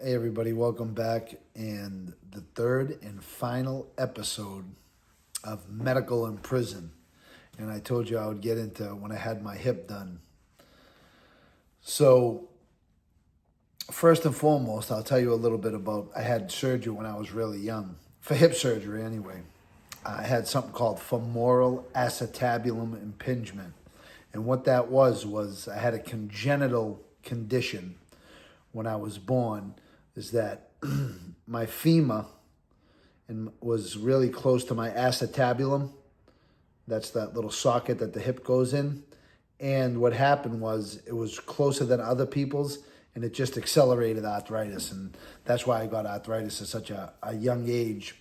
Hey everybody, welcome back. And the third and final episode of Medical in Prison. And I told you I would get into when I had my hip done. So first and foremost, I'll tell you a little bit about, I had surgery when I was really young. For hip surgery anyway. I had something called femoral acetabulum impingement. And what that was I had a congenital condition when I was born, is that my femur was really close to my acetabulum. That's that little socket that the hip goes in. And what happened was it was closer than other people's, and it just accelerated arthritis. And that's why I got arthritis at such a young age,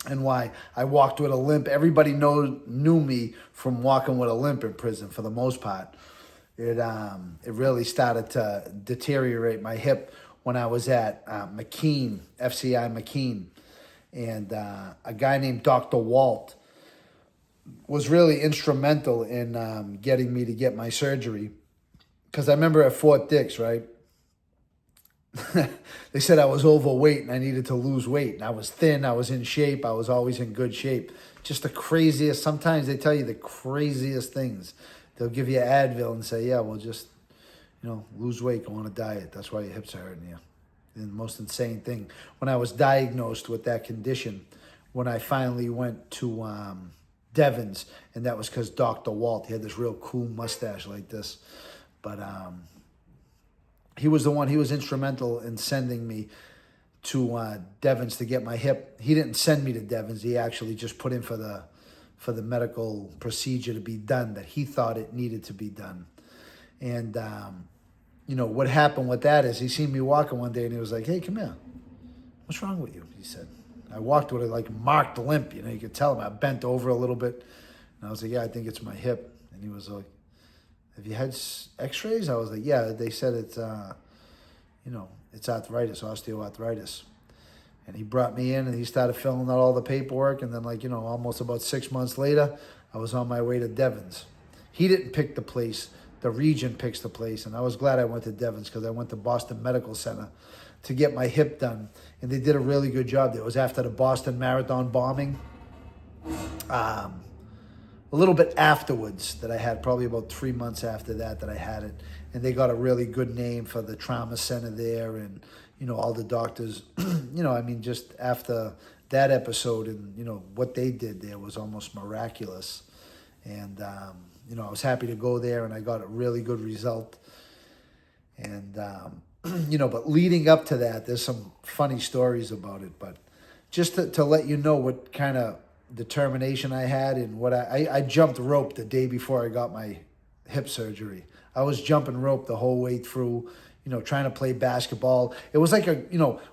and why I walked with a limp. Everybody knew me from walking with a limp in prison for the most part. It really started to deteriorate my hip when I was at McKean, FCI McKean. And a guy named Dr. Walt was really instrumental in getting me to get my surgery. Because I remember at Fort Dix, right? They said I was overweight and I needed to lose weight. And I was thin, I was in shape, I was always in good shape. Just the craziest, sometimes they tell you the craziest things. They'll give you Advil and say, yeah, well, just, lose weight, go on a diet. That's why your hips are hurting you. And the most insane thing, when I was diagnosed with that condition, when I finally went to Devon's, and that was because Dr. Walt, he had this real cool mustache like this. But he was the one, he was instrumental in sending me to Devon's to get my hip. He didn't send me to Devon's. He actually just put in for the medical procedure to be done that he thought it needed to be done. And, what happened with that is he seen me walking one day and he was like, hey, come here. What's wrong with you? He said. I walked with a marked limp. You could tell him I bent over a little bit. And I was like, yeah, I think it's my hip. And he was like, have you had x-rays? I was like, yeah, they said it's, it's arthritis, osteoarthritis. And he brought me in and he started filling out all the paperwork. And then almost about 6 months later, I was on my way to Devon's. He didn't pick the place. The region picks the place. And I was glad I went to Devon's because I went to Boston Medical Center to get my hip done. And they did a really good job. It was after the Boston Marathon bombing. A little bit afterwards that I had, probably about 3 months after that I had it. And they got a really good name for the trauma center there and, all the doctors, just after that episode and, what they did there was almost miraculous. And, I was happy to go there and I got a really good result. And, but leading up to that, there's some funny stories about it. But just to let you know what kind of determination I had and what I jumped rope the day before I got my hip surgery. I was jumping rope the whole way through, trying to play basketball. It was like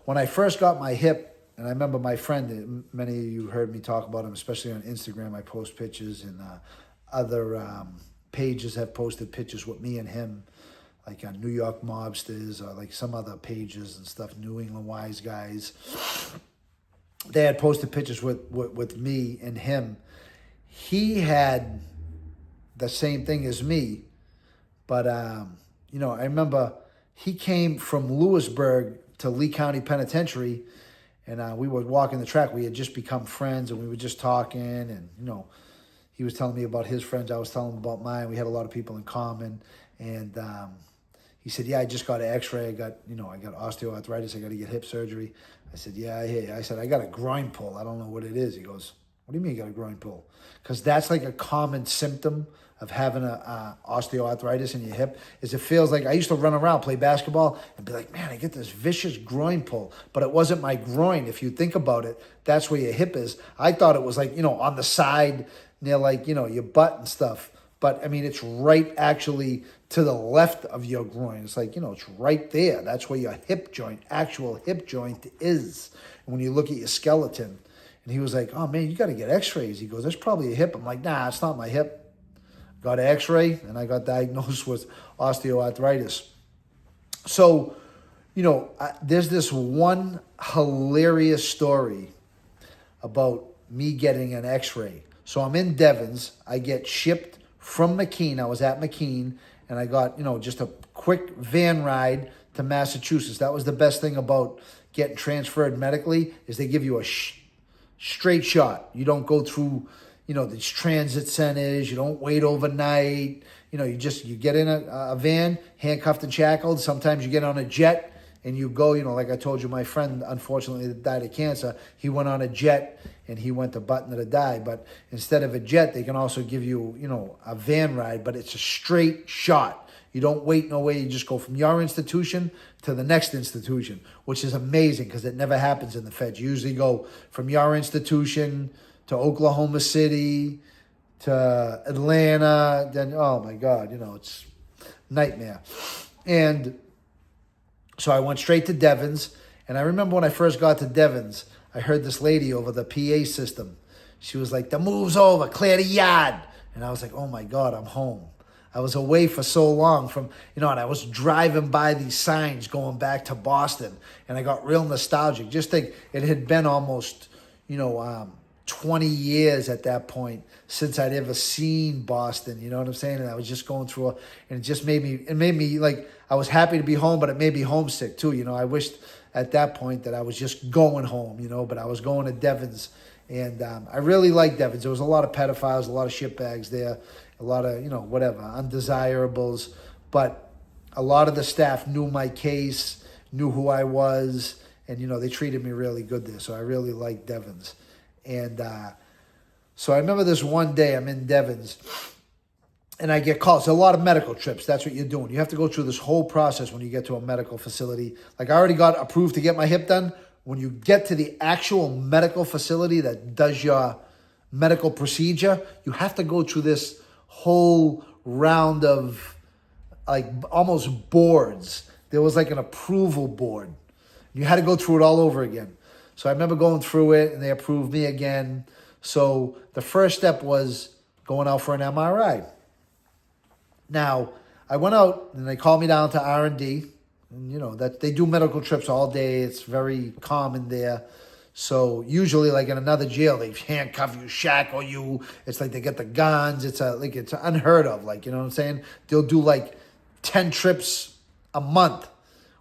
when I first got my hip, and I remember my friend, many of you heard me talk about him, especially on Instagram. I post pictures and other pages have posted pictures with me and him, like on New York Mobsters or like some other pages and stuff, New England Wise Guys. They had posted pictures with me and him. He had the same thing as me, but, I remember he came from Lewisburg to Lee County Penitentiary, and we were walking the track. We had just become friends, and we were just talking, and, he was telling me about his friends. I was telling him about mine. We had a lot of people in common, and he said, yeah, I just got an x-ray. I got osteoarthritis. I got to get hip surgery. I said, yeah, I hear you. I said, I got a groin pull. I don't know what it is. He goes, what do you mean you got a groin pull? Because that's like a common symptom of having a osteoarthritis in your hip, is it feels like, I used to run around, play basketball, and be like, man, I get this vicious groin pull. But it wasn't my groin. If you think about it, that's where your hip is. I thought it was like, on the side near your butt and stuff. But, it's right actually to the left of your groin. It's like, it's right there. That's where your actual hip joint is. And when you look at your skeleton. And he was like, oh, man, you got to get x-rays. He goes, that's probably a hip. I'm like, nah, it's not my hip. Got an x-ray, and I got diagnosed with osteoarthritis. So, there's this one hilarious story about me getting an x-ray. So I'm in Devon's. I get shipped from McKean. I was at McKean, and I got, just a quick van ride to Massachusetts. That was the best thing about getting transferred medically, is they give you a straight shot. You don't go through, these transit centers. You don't wait overnight. You get in a van, handcuffed and shackled. Sometimes you get on a jet and you go, like I told you, my friend, unfortunately, that died of cancer, he went on a jet and he went to Butner to die. But instead of a jet, they can also give you, a van ride, but it's a straight shot. You don't wait no way. You just go from your institution to the next institution, which is amazing because it never happens in the Feds. You usually go from your institution to Oklahoma City to Atlanta. Then, oh my God, it's nightmare. And so I went straight to Devon's. And I remember when I first got to Devon's, I heard this lady over the PA system. She was like, the move's over, clear the yard. And I was like, oh my God, I'm home. I was away for so long from, and I was driving by these signs going back to Boston. And I got real nostalgic. Just think, it had been almost, 20 years at that point since I'd ever seen Boston. You know what I'm saying? And I was just going through and it made me like, I was happy to be home, but it made me homesick too. I wished at that point that I was just going home, but I was going to Devon's. And I really liked Devon's. There was a lot of pedophiles, a lot of shitbags there, a lot of, whatever, undesirables. But a lot of the staff knew my case, knew who I was, and, they treated me really good there. So I really liked Devon's. And so I remember this one day I'm in Devon's and I get called. It's a lot of medical trips. That's what you're doing. You have to go through this whole process when you get to a medical facility. Like I already got approved to get my hip done. When you get to the actual medical facility that does your medical procedure, you have to go through this whole round of like almost boards. There was like an approval board. You had to go through it all over again. So I remember going through it and they approved me again. So the first step was going out for an MRI. Now, I went out and they called me down to R&D. And, that they do medical trips all day. It's very common there. So usually like in another jail, they handcuff you, shackle you. It's like they get the guns. It's unheard of. Like, you know what I'm saying? They'll do like 10 trips a month.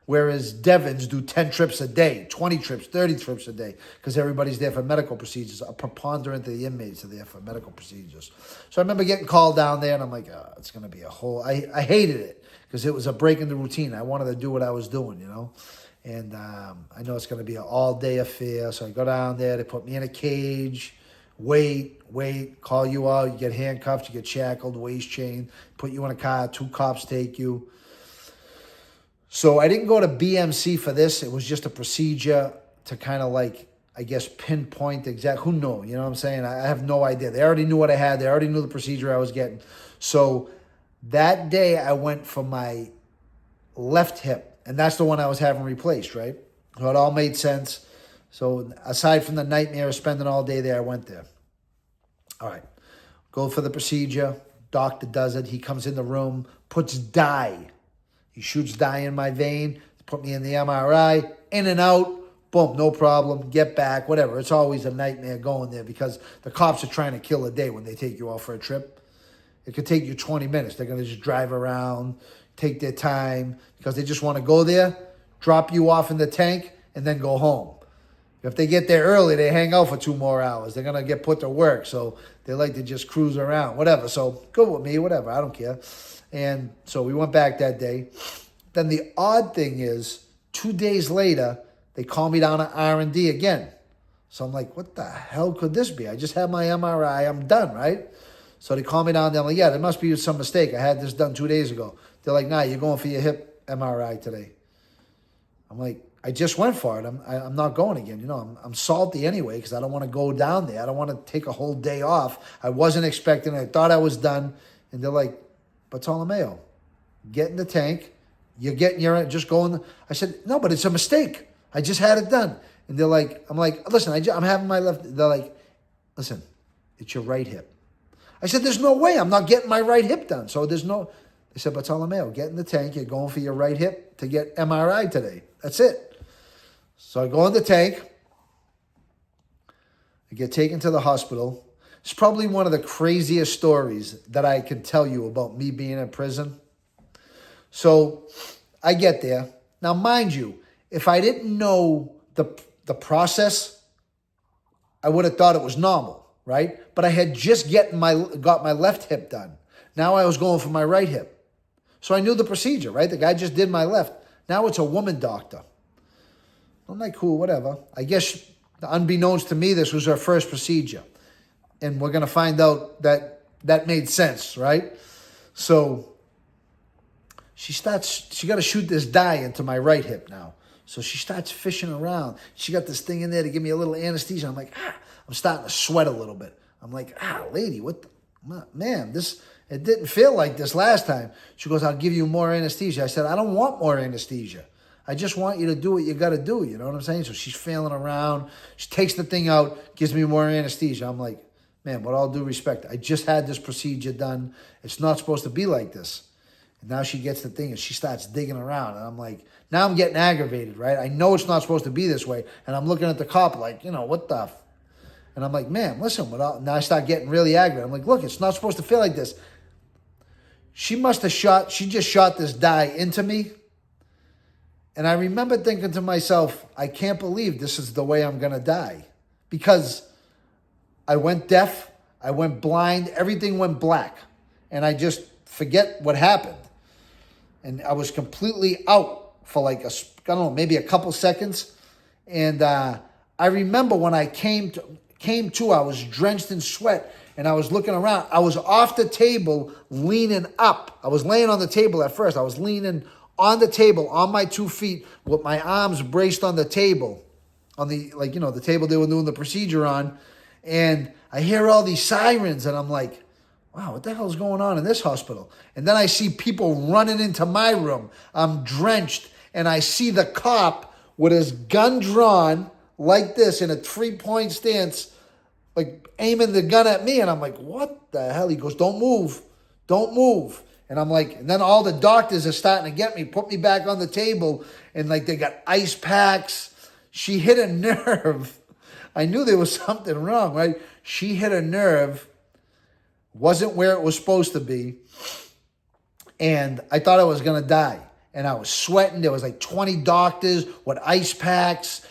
Whereas Devon's do 10 trips a day, 20 trips, 30 trips a day, because everybody's there for medical procedures. A preponderance of the inmates are there for medical procedures. So I remember getting called down there, and I'm like, oh, it's going to be a whole... I hated it, because it was a break in the routine. I wanted to do what I was doing, And I know it's going to be an all-day affair, so I go down there, they put me in a cage, wait, call you out, you get handcuffed, you get shackled, waist chained, put you in a car, 2 cops take you. So I didn't go to BMC for this. It was just a procedure to kind of like, I guess, pinpoint exact. Who knows? You know what I'm saying? I have no idea. They already knew what I had. They already knew the procedure I was getting. So that day I went for my left hip. And that's the one I was having replaced, right? So it all made sense. So aside from the nightmare of spending all day there, I went there. All right. Go for the procedure. Doctor does it. He comes in the room, puts dye. He shoots dye in my vein, put me in the MRI, in and out, boom, no problem, get back, whatever. It's always a nightmare going there because the cops are trying to kill a day when they take you out for a trip. It could take you 20 minutes. They're going to just drive around, take their time because they just want to go there, drop you off in the tank, and then go home. If they get there early, they hang out for 2 more hours. They're going to get put to work, so they like to just cruise around, whatever. So go with me, whatever, I don't care. And so we went back that day. Then the odd thing is, 2 days later, they call me down to R&D again. So I'm like, what the hell could this be? I just had my MRI. I'm done, right? So they call me down there. I'm like, yeah, there must be some mistake. I had this done 2 days ago. They're like, nah, you're going for your hip MRI today. I'm like, I just went for it. I'm not going again. I'm salty anyway because I don't want to go down there. I don't want to take a whole day off. I wasn't expecting it. I thought I was done. And they're like, Bartolomeo, get in the tank. You're getting your, just going. I said, no, but it's a mistake. I just had it done. And they're like, I'm like, listen, I'm having my left. They're like, listen, it's your right hip. I said, there's no way I'm not getting my right hip done. So they said, Bartolomeo, get in the tank. You're going for your right hip to get MRI today. That's it. So I go in the tank. I get taken to the hospital. It's probably one of the craziest stories that I can tell you about me being in prison. So I get there. Now, mind you, if I didn't know the process, I would have thought it was normal, right? But I had just got my left hip done. Now I was going for my right hip. So I knew the procedure, right? The guy just did my left. Now it's a woman doctor. I'm like, cool, whatever. I guess, unbeknownst to me, this was her first procedure. And we're going to find out that made sense, right? So she got to shoot this dye into my right hip now. So she starts fishing around. She got this thing in there to give me a little anesthesia. I'm like, I'm starting to sweat a little bit. I'm like, lady, man, it didn't feel like this last time. She goes, I'll give you more anesthesia. I said, I don't want more anesthesia. I just want you to do what you got to do. You know what I'm saying? So she's feeling around. She takes the thing out, gives me more anesthesia. I'm like, man, with all due respect, I just had this procedure done. It's not supposed to be like this. And now she gets the thing and she starts digging around. And I'm like, now I'm getting aggravated, right? I know it's not supposed to be this way. And I'm looking at the cop like, what the And I'm like, man, listen. Now I start getting really aggravated. I'm like, look, it's not supposed to feel like this. She just shot this dye into me. And I remember thinking to myself, I can't believe this is the way I'm going to die. Because I went deaf, I went blind, everything went black. And I just forget what happened. And I was completely out for like, maybe a couple seconds. And I remember when I came to, I was drenched in sweat. And I was looking around. I was off the table, leaning up. I was laying on the table at first. I was leaning on the table, on my 2 feet, with my arms braced on the table, on the table they were doing the procedure on. And I hear all these sirens, and I'm like, wow, what the hell is going on in this hospital? And then I see people running into my room. I'm drenched, and I see the cop with his gun drawn like this in a 3-point stance, like aiming the gun at me. And I'm like, what the hell? He goes, don't move. Don't move. And I'm like, and then all the doctors are starting to get me, put me back on the table. And like they got ice packs. She hit a nerve. I knew there was something wrong, right? She hit a nerve. Wasn't where it was supposed to be. And I thought I was going to die. And I was sweating. There was like 20 doctors with ice packs,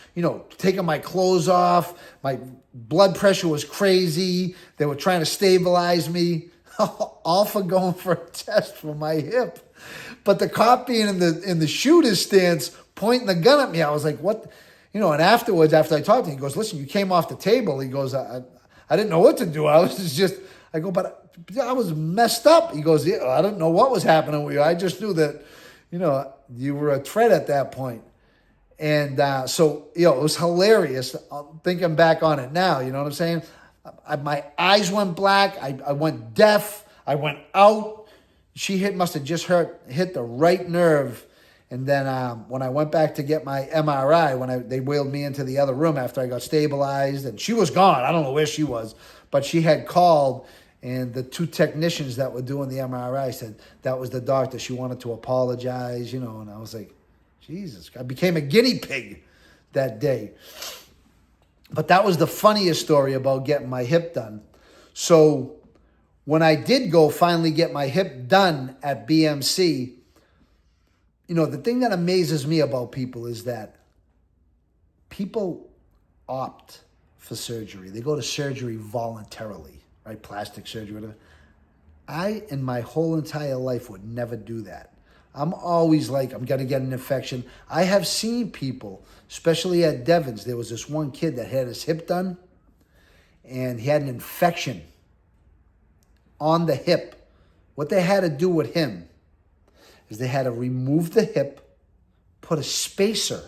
taking my clothes off. My blood pressure was crazy. They were trying to stabilize me. All for going for a test for my hip. But the cop being in the shooter's stance, pointing the gun at me, I was like, what? And afterwards, after I talked to him, he goes, listen, you came off the table. He goes, I didn't know what to do. I go, but I was messed up. He goes, yeah, I didn't know what was happening with you. I just knew that, you were a threat at that point. And so, it was hilarious thinking back on it now. You know what I'm saying? My eyes went black. I went deaf. I went out. She must have just hit the right nerve. And then when I went back to get my MRI, they wheeled me into the other room after I got stabilized, and she was gone. I don't know where she was, but she had called, and the 2 technicians that were doing the MRI said that was the doctor. She wanted to apologize, and I was like, Jesus, I became a guinea pig that day. But that was the funniest story about getting my hip done. So when I did go finally get my hip done at BMC, the thing that amazes me about people is that people opt for surgery. They go to surgery voluntarily, right? Plastic surgery, whatever. I, in my whole entire life, would never do that. I'm always like, I'm going to get an infection. I have seen people, especially at Devon's, there was this one kid that had his hip done, and he had an infection on the hip. What they had to do with him is they had to remove the hip, put a spacer,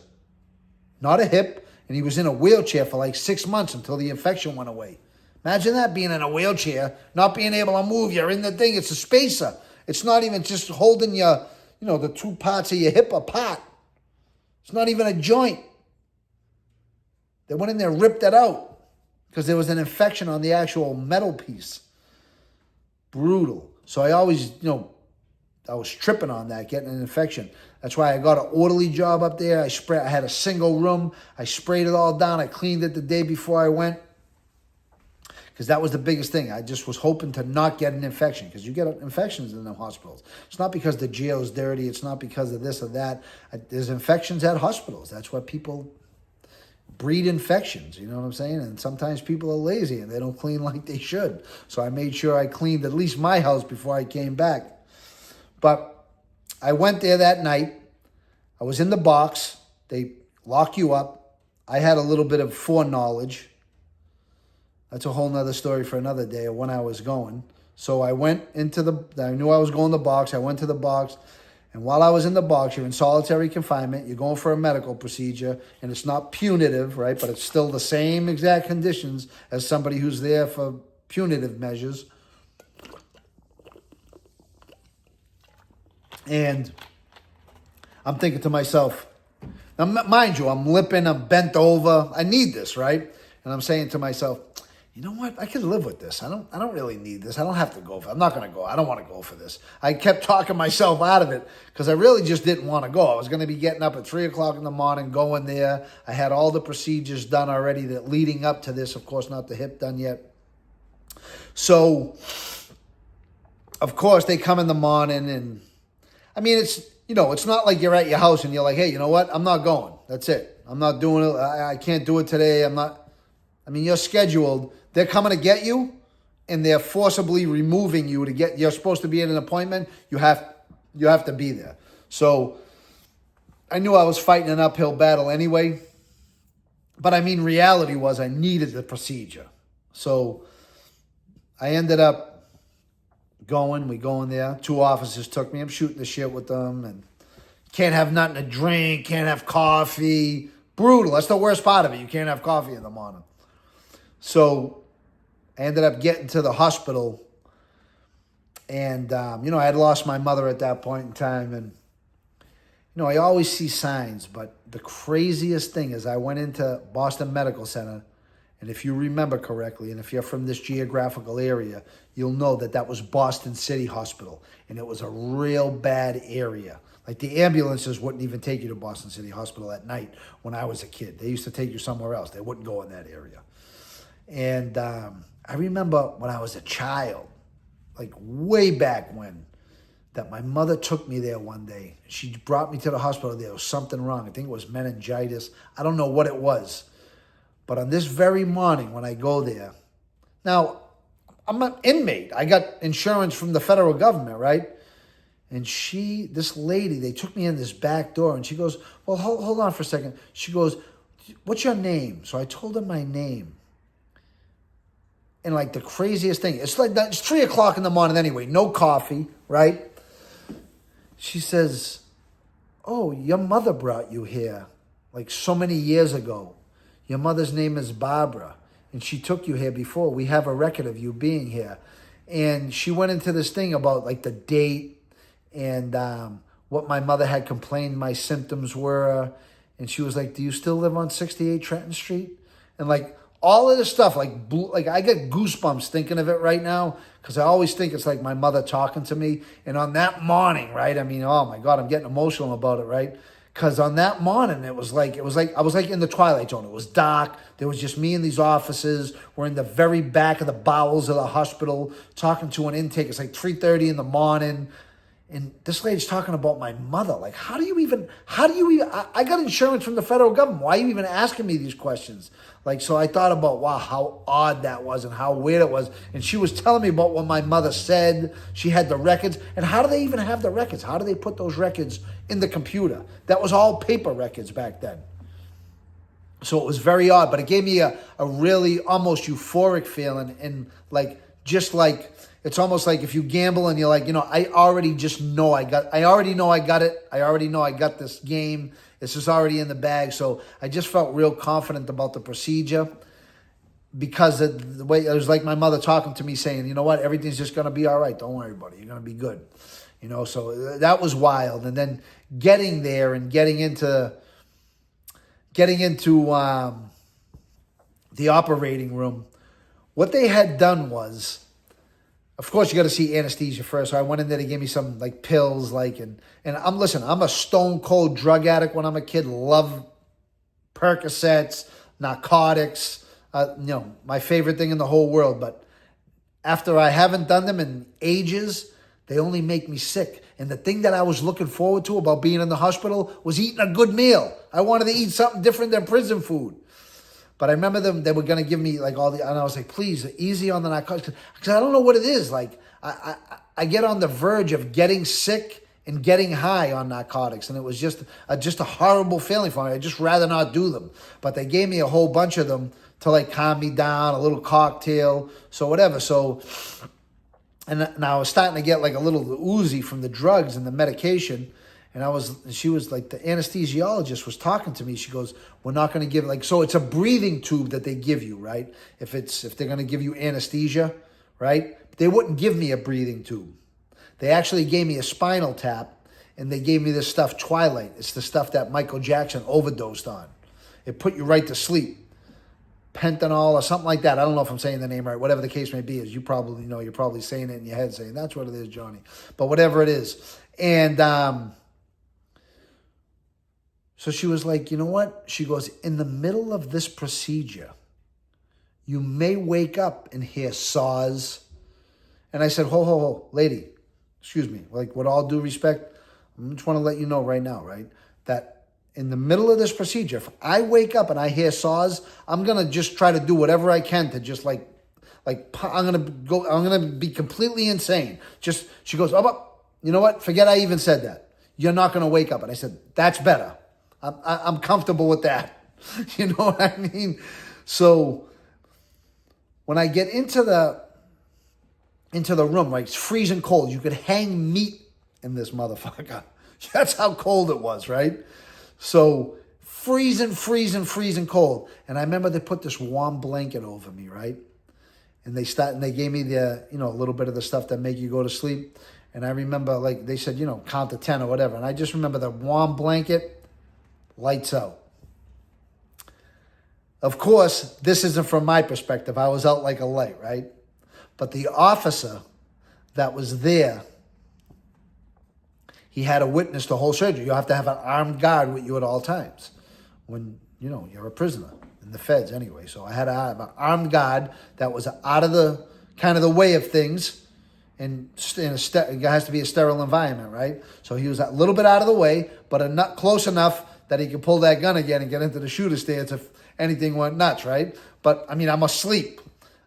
not a hip, and he was in a wheelchair for like 6 months until the infection went away. Imagine that, being in a wheelchair, not being able to move. You're in the thing. It's a spacer. It's not even just holding your, the 2 parts of your hip apart. It's not even a joint. They went in there, ripped it out because there was an infection on the actual metal piece. Brutal. So I always, I was tripping on that, getting an infection. That's why I got an orderly job up there. I had a single room. I sprayed it all down. I cleaned it the day before I went. because that was the biggest thing. I just was hoping to not get an infection, because you get infections in the hospitals. It's not because the jail's dirty. It's not because of this or that. There's infections at hospitals. That's what people breed infections, you know what I'm saying? And sometimes people are lazy and they don't clean like they should. So I made sure I cleaned at least my house before I came back. But I went there that night. I was in the box. They lock you up. I had a little bit of foreknowledge. That's a whole nother story for another day of when I was going. So I went I knew I was going to the box. I went to the box. And while I was in the box, you're in solitary confinement. You're going for a medical procedure. And it's not punitive, right? But it's still the same exact conditions as somebody who's there for punitive measures. And I'm thinking to myself, now mind you, I'm limping, I'm bent over. I need this, right? And I'm saying to myself, you know what? I can live with this. I don't really need this. I don't have to go for it. I'm not going to go. I don't want to go for this. I kept talking myself out of it because I really just didn't want to go. I was going to be getting up at 3 o'clock in the morning, going there. I had all the procedures done already that leading up to this. Of course, not the hip done yet. So, of course, they come in the morning and, I mean, it's not like you're at your house and you're like, hey, you know what? I'm not going. That's it. I'm not doing it. I can't do it today. You're scheduled. They're coming to get you, and they're forcibly removing you you're supposed to be at an appointment. You have to be there. So I knew I was fighting an uphill battle anyway. But reality was I needed the procedure. So I ended up going. We go in there. 2 officers took me. I'm shooting the shit with them, and can't have nothing to drink. Can't have coffee. Brutal. That's the worst part of it. You can't have coffee in the morning. So I ended up getting to the hospital, and, I had lost my mother at that point in time, and, I always see signs, but the craziest thing is I went into Boston Medical Center, and if you remember correctly, and if you're from this geographical area, you'll know that was Boston City Hospital, and it was a real bad area. Like the ambulances wouldn't even take you to Boston City Hospital at night when I was a kid. They used to take you somewhere else. They wouldn't go in that area. And I remember when I was a child, like way back when, that my mother took me there one day. She brought me to the hospital. There was something wrong. I think it was meningitis. I don't know what it was. But on this very morning when I go there, now I'm an inmate. I got insurance from the federal government, right? And this lady, they took me in this back door, and she goes, well, hold on for a second. She goes, what's your name? So I told her my name. And like the craziest thing, it's 3 o'clock in the morning anyway, no coffee, right? She says, oh, your mother brought you here like so many years ago. Your mother's name is Barbara, and she took you here before. We have a record of you being here. And she went into this thing about like the date and what my mother had complained my symptoms were. And she was like, do you still live on 68 Trenton Street? And like, all of this stuff, like I get goosebumps thinking of it right now because I always think it's like my mother talking to me. And on that morning, right? Oh my God, I'm getting emotional about it, right? Because on that morning, it was like I was like in the Twilight Zone. It was dark. There was just me and these officers. We're in the very back of the bowels of the hospital talking to an intake. It's like 3:30 in the morning. And this lady's talking about my mother. Like, how do you even, I got insurance from the federal government. Why are you even asking me these questions? Like, so I thought about, wow, how odd that was and how weird it was. And she was telling me about what my mother said. She had the records. And how do they even have the records? How do they put those records in the computer? That was all paper records back then. So it was very odd, but it gave me a really almost euphoric feeling. And like, just like, it's almost like if you gamble and you're like, I already know I got it. I already know I got this game. This is already in the bag. So I just felt real confident about the procedure because of the way it was like my mother talking to me saying, you know what, everything's just going to be all right. Don't worry, buddy. You're going to be good. So that was wild. And then getting there and getting into the operating room, what they had done was, of course, you got to see anesthesia first. So I went in there to give me some like pills, and I'm a stone cold drug addict when I'm a kid. Love Percocets, narcotics. my favorite thing in the whole world. But after I haven't done them in ages, they only make me sick. And the thing that I was looking forward to about being in the hospital was eating a good meal. I wanted to eat something different than prison food. But I remember they were going to give me like and I was like, please, easy on the narcotics. Because I don't know what it is. Like, I get on the verge of getting sick and getting high on narcotics. And it was just a horrible feeling for me. I'd just rather not do them. But they gave me a whole bunch of them to like calm me down, a little cocktail, so whatever. So, and I was starting to get like a little oozy from the drugs and the medication. And she was like, the anesthesiologist was talking to me. She goes, we're not going to give, like, so it's a breathing tube that they give you, right? If they're going to give you anesthesia, right? They wouldn't give me a breathing tube. They actually gave me a spinal tap, and they gave me this stuff, Twilight. It's the stuff that Michael Jackson overdosed on. It put you right to sleep. Pentanol or something like that. I don't know if I'm saying the name right. Whatever the case may be, as you probably know, you're probably saying it in your head, saying, that's what it is, Johnny. But whatever it is. And so she was like, you know what? She goes, in the middle of this procedure, you may wake up and hear saws. And I said, ho, lady, excuse me. Like, with all due respect, I just want to let you know right now, right? That in the middle of this procedure, if I wake up and I hear saws, I'm going to just try to do whatever I can to just like I'm going to be completely insane. She goes, you know what? Forget I even said that. You're not going to wake up. And I said, that's better. I'm comfortable with that. You know what I mean? So when I get into the room, right, it's freezing cold. You could hang meat in this motherfucker. That's how cold it was, right? So freezing cold. And I remember they put this warm blanket over me, right? And they gave me the, a little bit of the stuff that make you go to sleep. And I remember, like, they said, count to 10 or whatever. And I just remember the warm blanket, lights out. Of course, this isn't from my perspective. I was out like a light, right? But the officer that was there, he had to witness the whole surgery. You have to have an armed guard with you at all times when, you're a prisoner in the feds anyway. So I had to have an armed guard that was out of the kind of the way of things. And it has to be a sterile environment, right? So he was a little bit out of the way, but not close enough that he could pull that gun again and get into the shooter stance if anything went nuts, right? But, I'm asleep.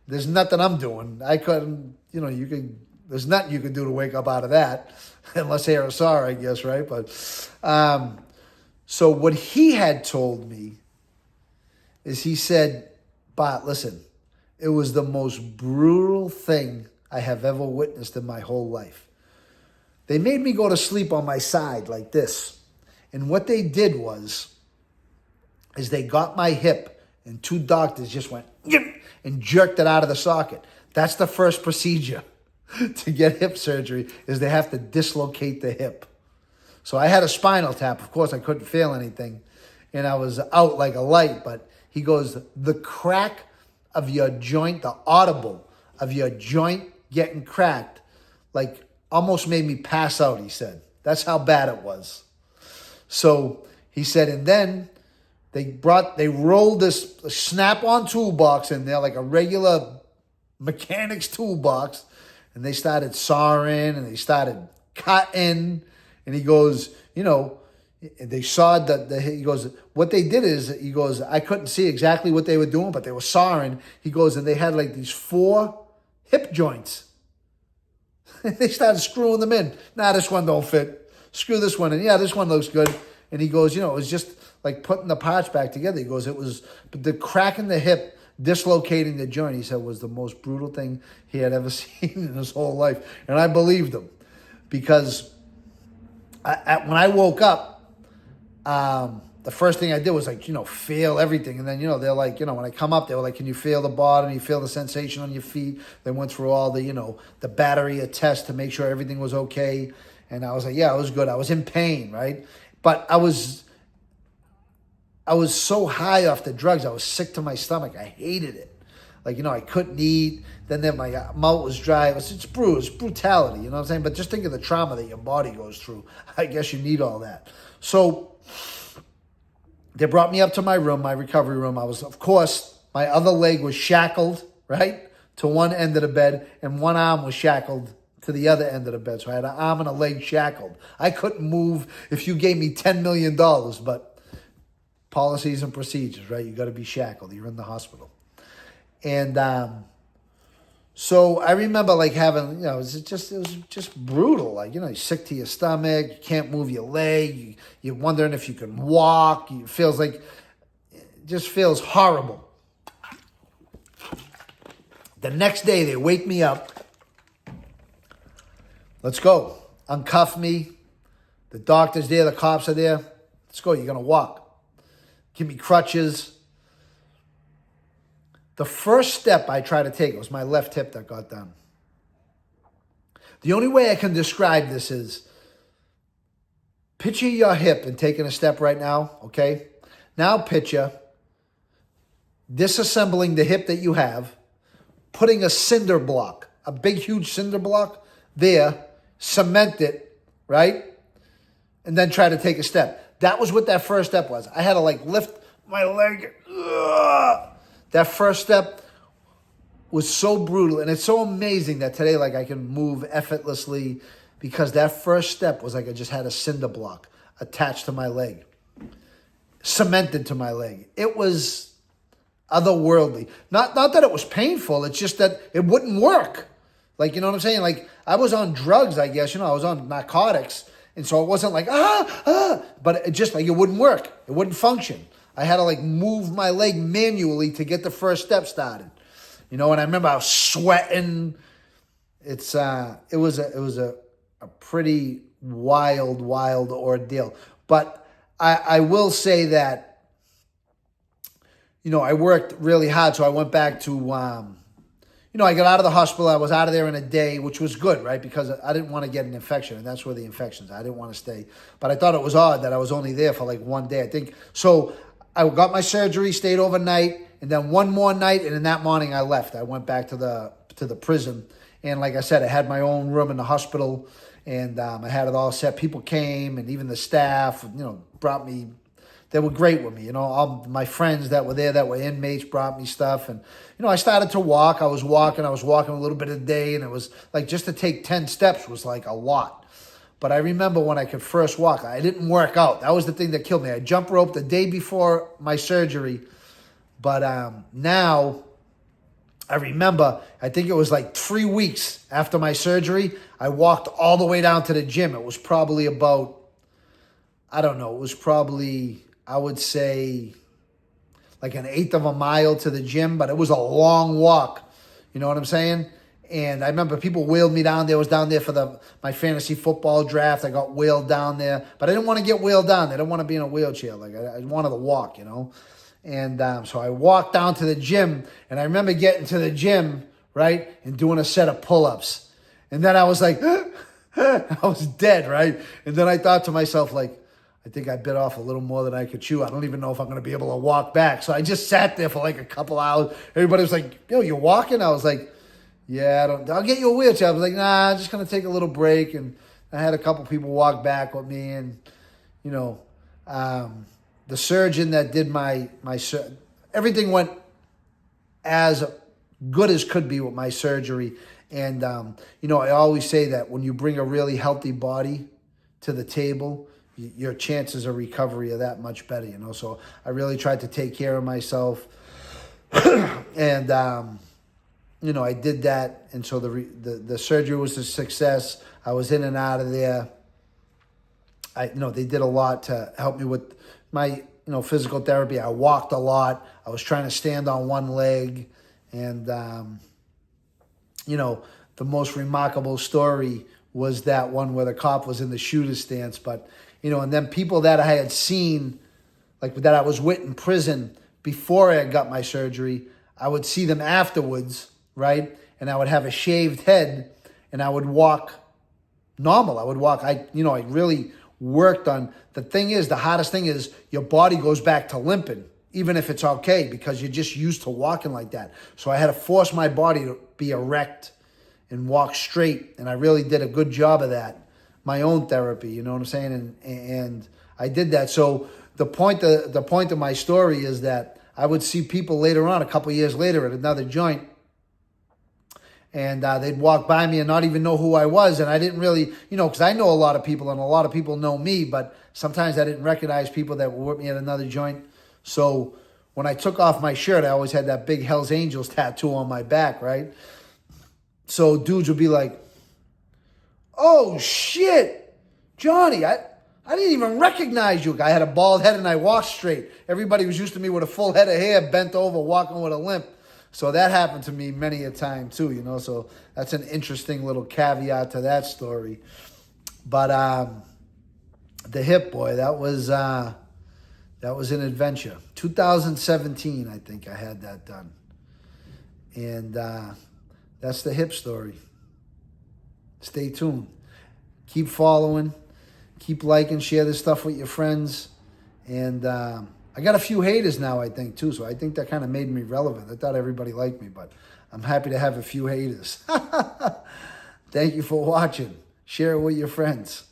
There's nothing I'm doing. I couldn't, there's nothing you could do to wake up out of that, unless hear a saw, I guess, right? But, so what he had told me is he said, Bart, listen, it was the most brutal thing I have ever witnessed in my whole life. They made me go to sleep on my side like this. And what they did is they got my hip and two doctors just went and jerked it out of the socket. That's the first procedure to get hip surgery, is they have to dislocate the hip. So I had a spinal tap. Of course, I couldn't feel anything. And I was out like a light. But he goes, the crack of your joint, the audible of your joint getting cracked, like almost made me pass out, he said. That's how bad it was. So he said, and then they rolled this snap-on toolbox in there, like a regular mechanic's toolbox, and they started sawing and they started cutting. And he goes, they sawed he goes, what they did is, he goes, I couldn't see exactly what they were doing, but they were sawing. He goes, and they had like these 4 hip joints. They started screwing them in. Nah, this one don't fit. Screw this one in. Yeah, this one looks good. And he goes, it was just like putting the parts back together. He goes, it was the crack in the hip, dislocating the joint, he said, was the most brutal thing he had ever seen in his whole life. And I believed him, because when I woke up, the first thing I did was feel everything. And then, they're like, when I come up, they were like, can you feel the bottom? You feel the sensation on your feet? They went through all the, the battery of tests to make sure everything was okay. And I was like, yeah, it was good. I was in pain, right? But I was so high off the drugs. I was sick to my stomach. I hated it. Like, I couldn't eat. Then my mouth was dry. It's brutality, you know what I'm saying? But just think of the trauma that your body goes through. I guess you need all that. So they brought me up to my room, my recovery room. I was, of course, my other leg was shackled, right, to one end of the bed, and one arm was shackled to the other end of the bed. So I had an arm and a leg shackled. I couldn't move if you gave me $10 million, but policies and procedures, right? You got to be shackled. You're in the hospital. And so I remember like having, it was just brutal. Like, you're sick to your stomach. You can't move your leg. You're wondering if you can walk. It just feels horrible. The next day they wake me up. Let's go. Uncuff me. The doctor's there. The cops are there. Let's go. You're going to walk. Give me crutches. The first step I tried to take, it was my left hip that got done. The only way I can describe this is, picture your hip and taking a step right now, okay? Now picture disassembling the hip that you have, putting a cinder block, a big, huge cinder block there, cement it, right? And then try to take a step. That was what that first step was. I had to like lift my leg. Ugh. That first step was so brutal. And it's so amazing that today, like, I can move effortlessly, because that first step was like I just had a cinder block attached to my leg, cemented to my leg. It was otherworldly. Not that it was painful. It's just that it wouldn't work. Like, you know what I'm saying? Like, I was on drugs, I guess. I was on narcotics. And so it wasn't like, but it just like, it wouldn't work. It wouldn't function. I had to like move my leg manually to get the first step started. And I remember I was sweating. It was a pretty wild ordeal. But I will say that, I worked really hard. So I went back to, I got out of the hospital. I was out of there in a day, which was good, right? Because I didn't want to get an infection, and that's where the infections. I didn't want to stay. But I thought it was odd that I was only there for like one day. I think so. I got my surgery, stayed overnight, and then one more night, and in that morning I left. I went back to the prison, and like I said, I had my own room in the hospital, and I had it all set. People came, and even the staff, brought me. They were great with me. All my friends that were there that were inmates brought me stuff, and I started to walk. I was walking a little bit a day, and it was like just to take 10 steps was like a lot. But I remember when I could first walk, I didn't work out. That was the thing that killed me. I jump roped the day before my surgery. But now, I remember, I think it was like 3 weeks after my surgery, I walked all the way down to the gym. It was probably about, I don't know, I would say, like an eighth of a mile to the gym. But it was a long walk. You know what I'm saying? And I remember people wheeled me down there. I was down there for my fantasy football draft. I got wheeled down there. But I didn't want to get wheeled down there. I didn't want to be in a wheelchair. Like, I wanted to walk, And so I walked down to the gym. And I remember getting to the gym, right, and doing a set of pull-ups. And then I was like, I was dead, right? And then I thought to myself, like, I think I bit off a little more than I could chew. I don't even know if I'm going to be able to walk back. So I just sat there for like a couple hours. Everybody was like, yo, you're walking? I was like, yeah, I'll get you a wheelchair. I was like, nah, I'm just going to take a little break. And I had a couple people walk back with me. And, the surgeon that did my everything went as good as could be with my surgery. And, I always say that when you bring a really healthy body to the table, your chances of recovery are that much better, So I really tried to take care of myself. And, I did that, and so the surgery was a success. I was in and out of there. They did a lot to help me with my, physical therapy. I walked a lot. I was trying to stand on one leg, and the most remarkable story was that one where the cop was in the shooter's stance. But and then people that I had seen, like that I was with in prison before I got my surgery, I would see them afterwards. Right? And I would have a shaved head, and I would walk normal. I really worked on, the thing is, the hardest thing is your body goes back to limping, even if it's okay, because you're just used to walking like that. So I had to force my body to be erect and walk straight. And I really did a good job of that. My own therapy, you know what I'm saying? And I did that. So the point of my story is that I would see people later on, a couple years later at another joint, and they'd walk by me and not even know who I was. And I didn't really, because I know a lot of people and a lot of people know me, but sometimes I didn't recognize people that were with me at another joint. So when I took off my shirt, I always had that big Hell's Angels tattoo on my back, right? So dudes would be like, oh shit, Johnny, I didn't even recognize you. I had a bald head and I walked straight. Everybody was used to me with a full head of hair, bent over, walking with a limp. So that happened to me many a time too, So that's an interesting little caveat to that story. But the hip, boy, that was an adventure. 2017, I think I had that done. And that's the hip story. Stay tuned. Keep following. Keep liking, share this stuff with your friends. And I got a few haters now, I think, too. So I think that kind of made me relevant. I thought everybody liked me, but I'm happy to have a few haters. Thank you for watching. Share it with your friends.